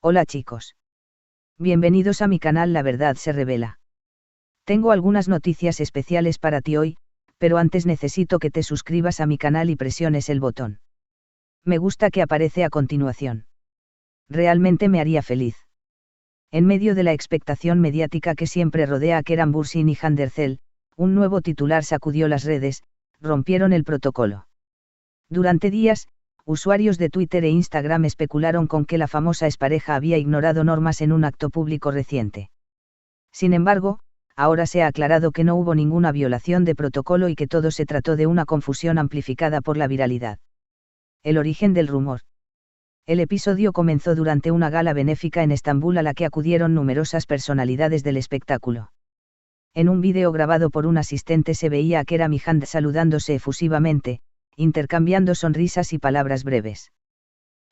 Hola chicos. Bienvenidos a mi canal La Verdad se revela. Tengo algunas noticias especiales para ti hoy, pero antes necesito que te suscribas a mi canal y presiones el botón me gusta que aparece a continuación. Realmente me haría feliz. En medio de la expectación mediática que siempre rodea a Keran Bürsin y Hande Erçel, un nuevo titular sacudió las redes: rompieron el protocolo. Durante días, usuarios de Twitter e Instagram especularon con que la famosa expareja había ignorado normas en un acto público reciente. Sin embargo, ahora se ha aclarado que no hubo ninguna violación de protocolo y que todo se trató de una confusión amplificada por la viralidad. El origen del rumor. El episodio comenzó durante una gala benéfica en Estambul a la que acudieron numerosas personalidades del espectáculo. En un vídeo grabado por un asistente se veía a Kerem y Hande saludándose efusivamente, intercambiando sonrisas y palabras breves.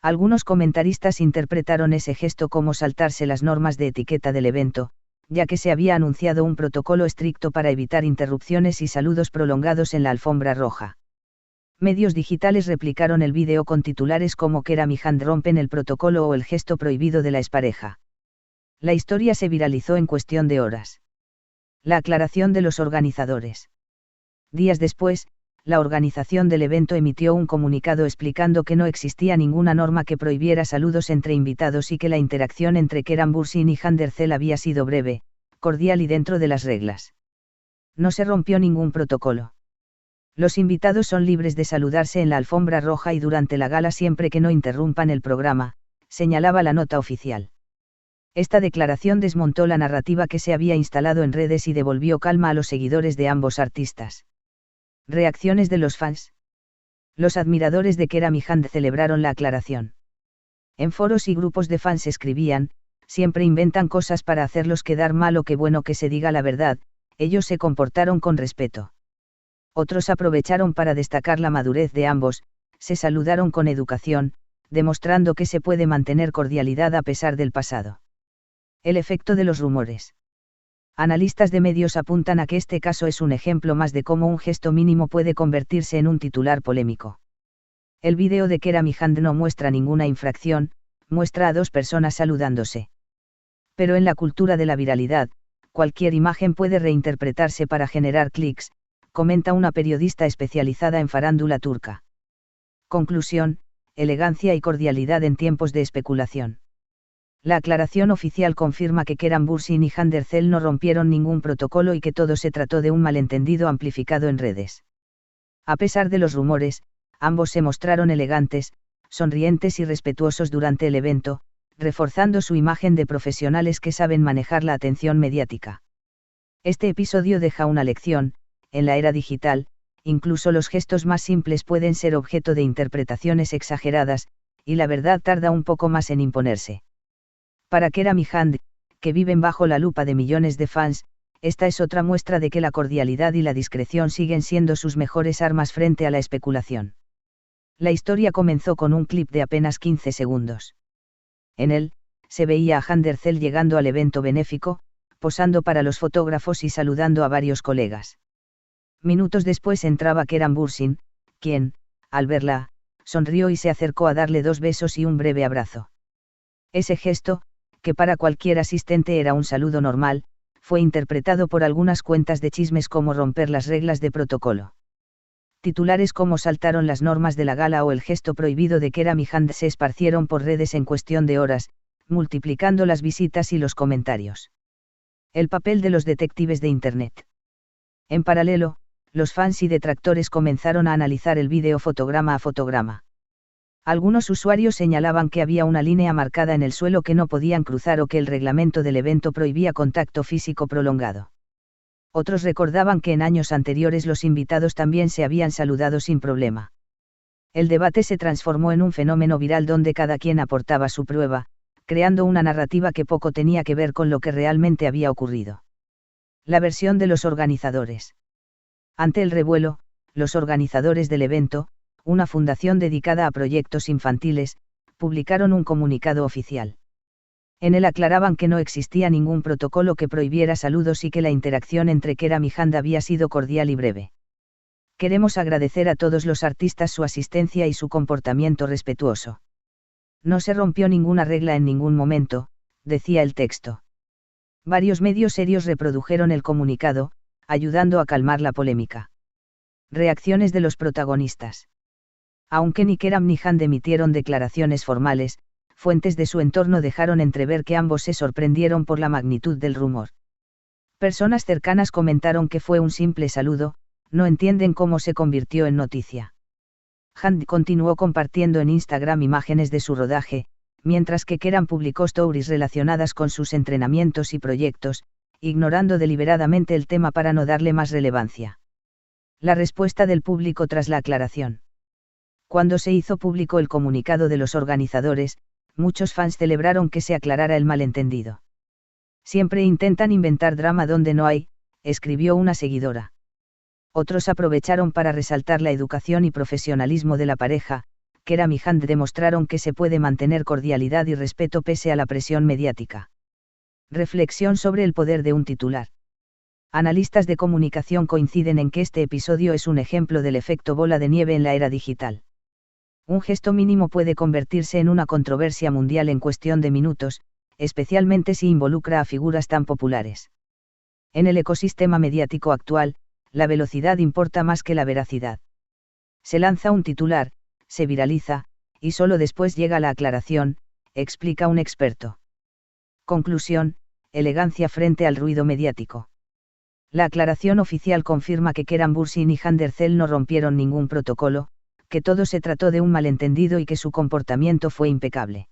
Algunos comentaristas interpretaron ese gesto como saltarse las normas de etiqueta del evento, ya que se había anunciado un protocolo estricto para evitar interrupciones y saludos prolongados en la alfombra roja. Medios digitales replicaron el vídeo con titulares como Kerem y Hande rompen el protocolo o el gesto prohibido de la expareja. La historia se viralizó en cuestión de horas. La aclaración de los organizadores. Días después, la organización del evento emitió un comunicado explicando que no existía ninguna norma que prohibiera saludos entre invitados y que la interacción entre Keran Bürsin y Hande Erçel había sido breve, cordial y dentro de las reglas. No se rompió ningún protocolo. Los invitados son libres de saludarse en la alfombra roja y durante la gala siempre que no interrumpan el programa, señalaba la nota oficial. Esta declaración desmontó la narrativa que se había instalado en redes y devolvió calma a los seguidores de ambos artistas. Reacciones de los fans. Los admiradores de Kerem y Hande celebraron la aclaración. En foros y grupos de fans escribían: siempre inventan cosas para hacerlos quedar mal, o qué bueno que se diga la verdad, ellos se comportaron con respeto. Otros aprovecharon para destacar la madurez de ambos, se saludaron con educación, demostrando que se puede mantener cordialidad a pesar del pasado. El efecto de los rumores. Analistas de medios apuntan a que este caso es un ejemplo más de cómo un gesto mínimo puede convertirse en un titular polémico. El vídeo de Kerem y Hande no muestra ninguna infracción, muestra a dos personas saludándose. Pero en la cultura de la viralidad, cualquier imagen puede reinterpretarse para generar clics, comenta una periodista especializada en farándula turca. Conclusión: elegancia y cordialidad en tiempos de especulación. La aclaración oficial confirma que Keran Bürsin y Hande Erçel no rompieron ningún protocolo y que todo se trató de un malentendido amplificado en redes. A pesar de los rumores, ambos se mostraron elegantes, sonrientes y respetuosos durante el evento, reforzando su imagen de profesionales que saben manejar la atención mediática. Este episodio deja una lección: en la era digital, incluso los gestos más simples pueden ser objeto de interpretaciones exageradas, y la verdad tarda un poco más en imponerse. Para Kerem y Hande, que viven bajo la lupa de millones de fans, esta es otra muestra de que la cordialidad y la discreción siguen siendo sus mejores armas frente a la especulación. La historia comenzó con un clip de apenas 15 segundos. En él, se veía a Hande Erçel llegando al evento benéfico, posando para los fotógrafos y saludando a varios colegas. Minutos después entraba Kerem Bürsin, quien, al verla, sonrió y se acercó a darle 2 besos y un breve abrazo. Ese gesto, que para cualquier asistente era un saludo normal, fue interpretado por algunas cuentas de chismes como romper las reglas de protocolo. Titulares como saltaron las normas de la gala o el gesto prohibido de Kerem y Hande se esparcieron por redes en cuestión de horas, multiplicando las visitas y los comentarios. El papel de los detectives de Internet. En paralelo, los fans y detractores comenzaron a analizar el vídeo fotograma a fotograma. Algunos usuarios señalaban que había una línea marcada en el suelo que no podían cruzar o que el reglamento del evento prohibía contacto físico prolongado. Otros recordaban que en años anteriores los invitados también se habían saludado sin problema. El debate se transformó en un fenómeno viral donde cada quien aportaba su prueba, creando una narrativa que poco tenía que ver con lo que realmente había ocurrido. La versión de los organizadores. Ante el revuelo, los organizadores del evento, una fundación dedicada a proyectos infantiles, publicaron un comunicado oficial. En él aclaraban que no existía ningún protocolo que prohibiera saludos y que la interacción entre Kerem y Hande había sido cordial y breve. Queremos agradecer a todos los artistas su asistencia y su comportamiento respetuoso. No se rompió ninguna regla en ningún momento, decía el texto. Varios medios serios reprodujeron el comunicado, ayudando a calmar la polémica. Reacciones de los protagonistas. Aunque ni Keram ni Hand emitieron declaraciones formales, fuentes de su entorno dejaron entrever que ambos se sorprendieron por la magnitud del rumor. Personas cercanas comentaron que fue un simple saludo, no entienden cómo se convirtió en noticia. Hand continuó compartiendo en Instagram imágenes de su rodaje, mientras que Keram publicó stories relacionadas con sus entrenamientos y proyectos, ignorando deliberadamente el tema para no darle más relevancia. La respuesta del público tras la aclaración. Cuando se hizo público el comunicado de los organizadores, muchos fans celebraron que se aclarara el malentendido. Siempre intentan inventar drama donde no hay, escribió una seguidora. Otros aprovecharon para resaltar la educación y profesionalismo de la pareja. Keram y Hand demostraron que se puede mantener cordialidad y respeto pese a la presión mediática. Reflexión sobre el poder de un titular. Analistas de comunicación coinciden en que este episodio es un ejemplo del efecto bola de nieve en la era digital. Un gesto mínimo puede convertirse en una controversia mundial en cuestión de minutos, especialmente si involucra a figuras tan populares. En el ecosistema mediático actual, la velocidad importa más que la veracidad. Se lanza un titular, se viraliza, y solo después llega la aclaración, explica un experto. Conclusión: elegancia frente al ruido mediático. La aclaración oficial confirma que Keram Bürsin y Hand Erçel no rompieron ningún protocolo, que todo se trató de un malentendido y que su comportamiento fue impecable.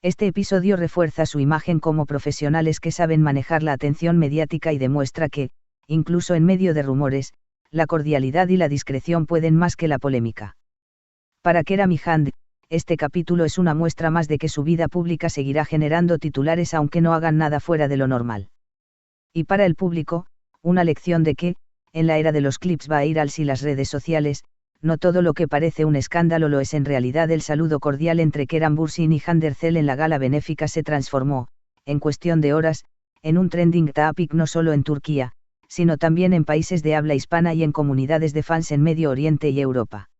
Este episodio refuerza su imagen como profesionales que saben manejar la atención mediática y demuestra que, incluso en medio de rumores, la cordialidad y la discreción pueden más que la polémica. Para Keram y Hand, este capítulo es una muestra más de que su vida pública seguirá generando titulares aunque no hagan nada fuera de lo normal. Y para el público, una lección de que, en la era de los clips virals y las redes sociales, no todo lo que parece un escándalo lo es. En realidad, el saludo cordial entre Keram Bürsin y Hand Erçel en la gala benéfica se transformó, en cuestión de horas, en un trending topic no solo en Turquía, sino también en países de habla hispana y en comunidades de fans en Medio Oriente y Europa.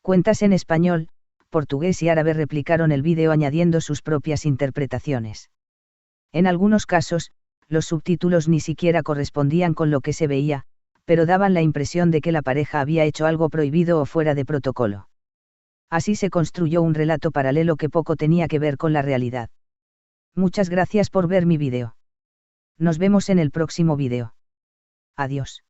Cuentas en español, portugués y árabe replicaron el vídeo añadiendo sus propias interpretaciones. En algunos casos, los subtítulos ni siquiera correspondían con lo que se veía, pero daban la impresión de que la pareja había hecho algo prohibido o fuera de protocolo. Así se construyó un relato paralelo que poco tenía que ver con la realidad. Muchas gracias por ver mi vídeo. Nos vemos en el próximo vídeo. Adiós.